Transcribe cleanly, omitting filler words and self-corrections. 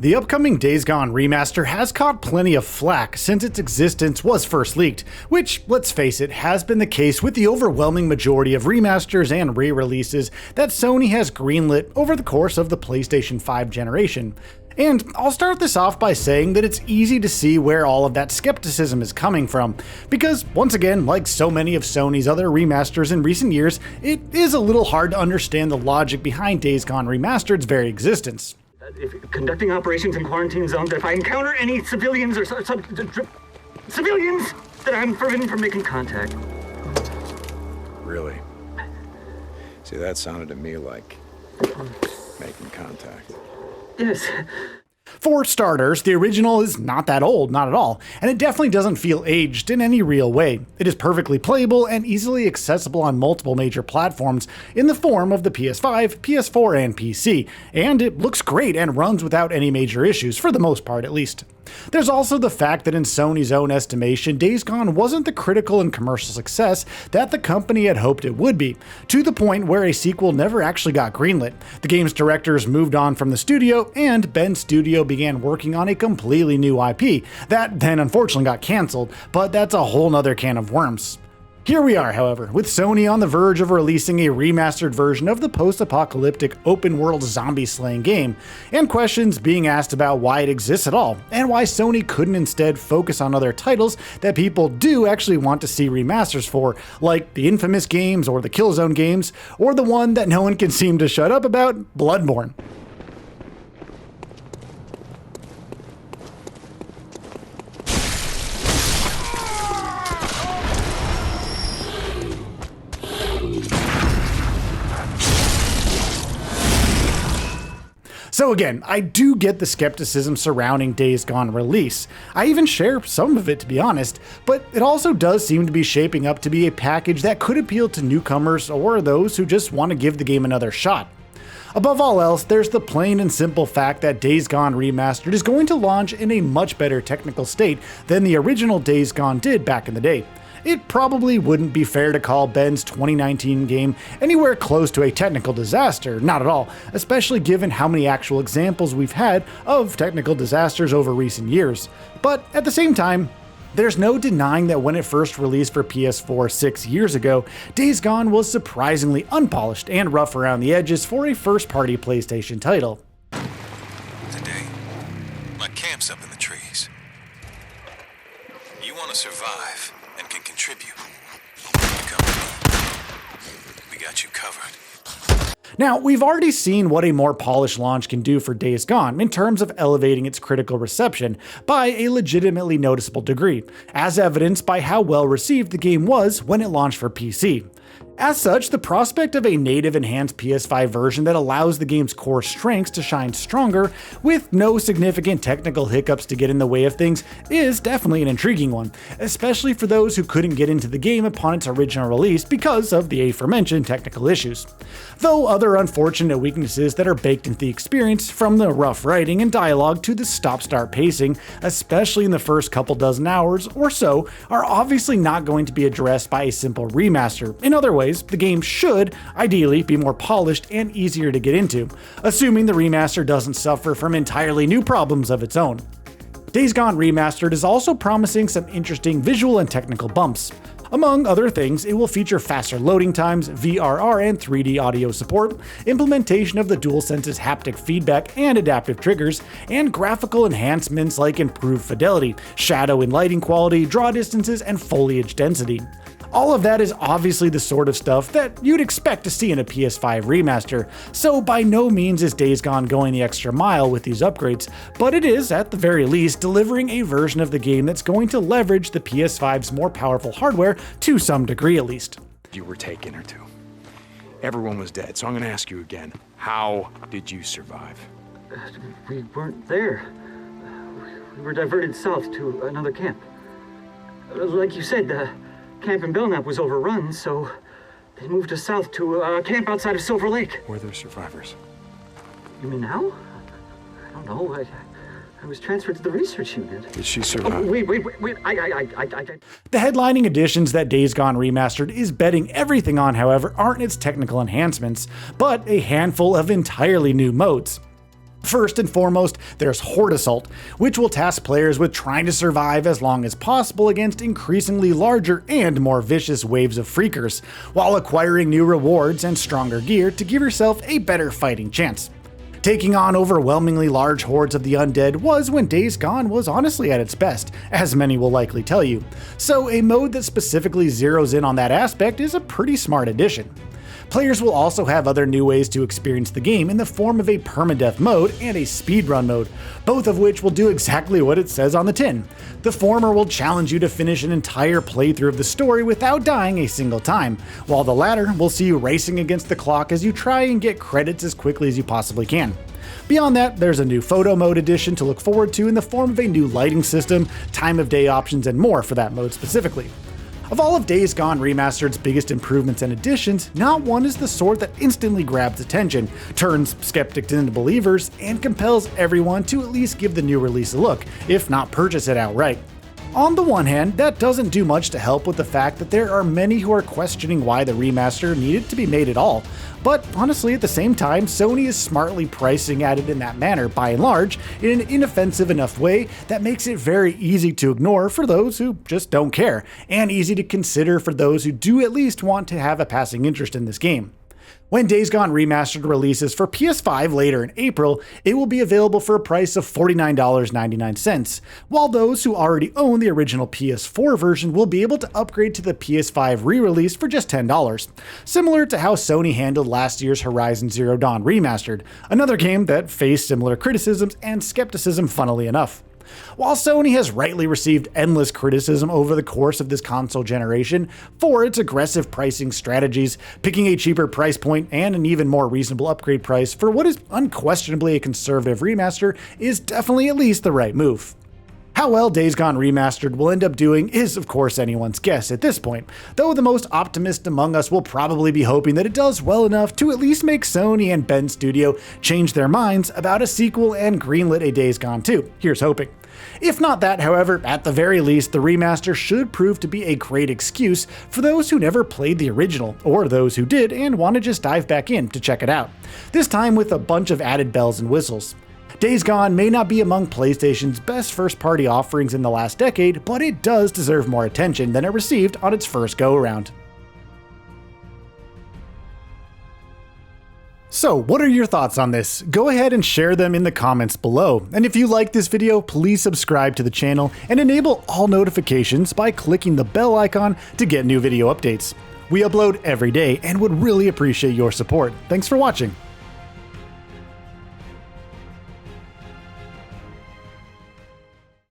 The upcoming Days Gone Remaster has caught plenty of flack since its existence was first leaked, which, let's face it, has been the case with the overwhelming majority of remasters and re-releases that Sony has greenlit over the course of the PlayStation 5 generation. And I'll start this off by saying that it's easy to see where all of that skepticism is coming from, because once again, like so many of Sony's other remasters in recent years, it is a little hard to understand the logic behind Days Gone Remastered's very existence. If conducting operations in quarantine zones, if I encounter any civilians or civilians, that I'm forbidden from making contact. Really? See, that sounded to me like making contact. Yes. For starters, the original is not that old, not at all, and it definitely doesn't feel aged in any real way. It is perfectly playable and easily accessible on multiple major platforms in the form of the PS5, PS4, and PC, and it looks great and runs without any major issues, for the most part at least. There's also the fact that in Sony's own estimation, Days Gone wasn't the critical and commercial success that the company had hoped it would be, to the point where a sequel never actually got greenlit. The game's directors moved on from the studio, and Bend Studio began working on a completely new IP that then unfortunately got cancelled, but that's a whole nother can of worms. Here we are, however, with Sony on the verge of releasing a remastered version of the post-apocalyptic open-world zombie-slaying game, and questions being asked about why it exists at all, and why Sony couldn't instead focus on other titles that people do actually want to see remasters for, like the Infamous games or the Killzone games, or the one that no one can seem to shut up about, Bloodborne. So again, I do get the skepticism surrounding Days Gone release. I even share some of it, to be honest, but it also does seem to be shaping up to be a package that could appeal to newcomers or those who just want to give the game another shot. Above all else, there's the plain and simple fact that Days Gone Remastered is going to launch in a much better technical state than the original Days Gone did back in the day. It probably wouldn't be fair to call Bend's 2019 game anywhere close to a technical disaster, not at all, especially given how many actual examples we've had of technical disasters over recent years. But at the same time, there's no denying that when it first released for PS4 6 years ago, Days Gone was surprisingly unpolished and rough around the edges for a first-party PlayStation title. Today, my camp's up in the trees. You want to survive and can contribute. You come with me. We got you covered. Now, we've already seen what a more polished launch can do for Days Gone in terms of elevating its critical reception by a legitimately noticeable degree, as evidenced by how well received the game was when it launched for PC. As such, the prospect of a native enhanced PS5 version that allows the game's core strengths to shine stronger with no significant technical hiccups to get in the way of things is definitely an intriguing one, especially for those who couldn't get into the game upon its original release because of the aforementioned technical issues. Though other unfortunate weaknesses that are baked into the experience, from the rough writing and dialogue to the stop-start pacing, especially in the first couple dozen hours or so, are obviously not going to be addressed by a simple remaster. In other ways, the game should, ideally, be more polished and easier to get into, assuming the remaster doesn't suffer from entirely new problems of its own. Days Gone Remastered is also promising some interesting visual and technical bumps. Among other things, it will feature faster loading times, VRR and 3D audio support, implementation of the DualSense's haptic feedback and adaptive triggers, and graphical enhancements like improved fidelity, shadow and lighting quality, draw distances, and foliage density. All of that is obviously the sort of stuff that you'd expect to see in a PS5 remaster, so by no means is Days Gone going the extra mile with these upgrades, but it is, at the very least, delivering a version of the game that's going to leverage the PS5's more powerful hardware to some degree at least. You were taken or two. Everyone was dead, so I'm gonna ask you again. How did you survive? We weren't there. We were diverted south to another camp. Like you said, the camp in Belknap was overrun, so they moved us south to a camp outside of Silver Lake. Were there survivors? You mean now? I don't know. I was transferred to the research unit. Did she survive? Oh, wait. The headlining additions that Days Gone Remastered is betting everything on, however, aren't its technical enhancements, but a handful of entirely new modes. First and foremost, there's Horde Assault, which will task players with trying to survive as long as possible against increasingly larger and more vicious waves of freakers, while acquiring new rewards and stronger gear to give yourself a better fighting chance. Taking on overwhelmingly large hordes of the undead was when Days Gone was honestly at its best, as many will likely tell you, so a mode that specifically zeroes in on that aspect is a pretty smart addition. Players will also have other new ways to experience the game in the form of a permadeath mode and a speedrun mode, both of which will do exactly what it says on the tin. The former will challenge you to finish an entire playthrough of the story without dying a single time, while the latter will see you racing against the clock as you try and get credits as quickly as you possibly can. Beyond that, there's a new photo mode addition to look forward to in the form of a new lighting system, time of day options, and more for that mode specifically. Of all of Days Gone Remastered's biggest improvements and additions, not one is the sort that instantly grabs attention, turns skeptics into believers, and compels everyone to at least give the new release a look, if not purchase it outright. On the one hand, that doesn't do much to help with the fact that there are many who are questioning why the remaster needed to be made at all, but honestly at the same time, Sony is smartly pricing at it in that manner by and large, in an inoffensive enough way that makes it very easy to ignore for those who just don't care, and easy to consider for those who do at least want to have a passing interest in this game. When Days Gone Remastered releases for PS5 later in April, it will be available for a price of $49.99, while those who already own the original PS4 version will be able to upgrade to the PS5 re-release for just $10, similar to how Sony handled last year's Horizon Zero Dawn Remastered, another game that faced similar criticisms and skepticism funnily enough. While Sony has rightly received endless criticism over the course of this console generation for its aggressive pricing strategies, picking a cheaper price point and an even more reasonable upgrade price for what is unquestionably a conservative remaster is definitely at least the right move. How well Days Gone Remastered will end up doing is of course anyone's guess at this point, though the most optimist among us will probably be hoping that it does well enough to at least make Sony and Bend Studio change their minds about a sequel and greenlit a Days Gone 2. Here's hoping. If not that, however, at the very least, the remaster should prove to be a great excuse for those who never played the original, or those who did and want to just dive back in to check it out, this time with a bunch of added bells and whistles. Days Gone may not be among PlayStation's best first-party offerings in the last decade, but it does deserve more attention than it received on its first go-around. So, what are your thoughts on this? Go ahead and share them in the comments below. And if you like this video, please subscribe to the channel and enable all notifications by clicking the bell icon to get new video updates. We upload every day and would really appreciate your support. Thanks for watching.